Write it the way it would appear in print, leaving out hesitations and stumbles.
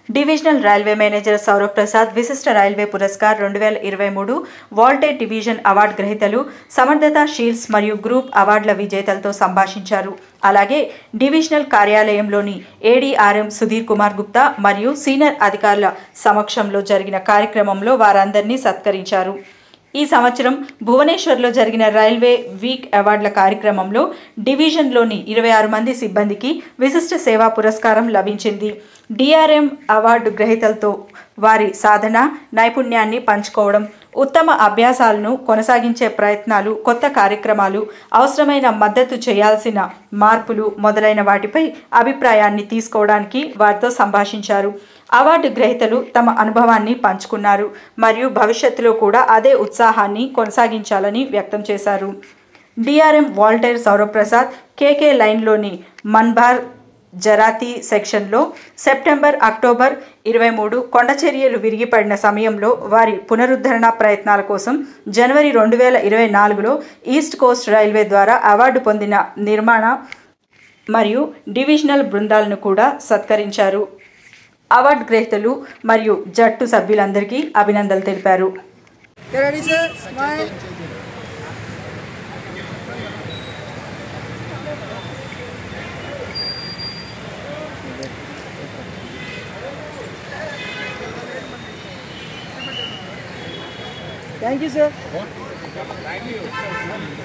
Divisional railway manager Saurav Prasad Vishisht railway Puraskar 2023 Waltair division award గ్రహీతలు సమర్థత shields మరియు గ్రూప్ అవార్డుల విజేతలతో సంభాషించారు. అలాగే డివిజనల్ కార్యాలయంలోని ఏడీఆర్ఎం సుధీర్ కుమార్ గుప్తా మరియు సీనియర్ అధికారుల సమక్షంలో జరిగిన కార్యక్రమంలో వారందరినీ సత్కరించారు. ఈ సంవత్సరం భువనేశ్వర్లో జరిగిన రైల్వే వీక్ అవార్డుల కార్యక్రమంలో డివిజన్లోని 26 మంది సిబ్బందికి విశిష్ట సేవా పురస్కారం లభించింది. డిఆర్ఎం అవార్డు గ్రహీతలతో వారి సాధన నైపుణ్యాన్ని పంచుకోవడం, ఉత్తమ అభ్యాసాలను కొనసాగించే ప్రయత్నాలు, కొత్త కార్యక్రమాలు, అవసరమైన మద్దతు చేయాల్సిన మార్పులు మొదలైన వాటిపై అభిప్రాయాన్ని తీసుకోవడానికి వారితో సంభాషించారు. అవార్డు గ్రహీతలు తమ అనుభవాన్ని పంచుకున్నారు మరియు భవిష్యత్తులో కూడా అదే ఉత్సాహాన్ని కొనసాగించాలని వ్యక్తం చేశారు. డిఆర్ఎం వాల్టేర్ సౌరవ్ ప్రసాద్ కేకే లైన్లోని మన్బార్ జరాతీ సెక్షన్లో సెప్టెంబర్ అక్టోబర్ 23 కొండచర్యలు విరిగిపడిన సమయంలో వారి పునరుద్ధరణ ప్రయత్నాల కోసం జనవరి 2024లో ఈస్ట్ కోస్ట్ రైల్వే ద్వారా అవార్డు పొందిన నిర్మాణ మరియు డివిజనల్ బృందాలను కూడా సత్కరించారు. అవార్డు గ్రహీతలు మరియు జట్టు సభ్యులందరికీ అభినందనలు తెలిపారు. Thank you, sir. Thank you.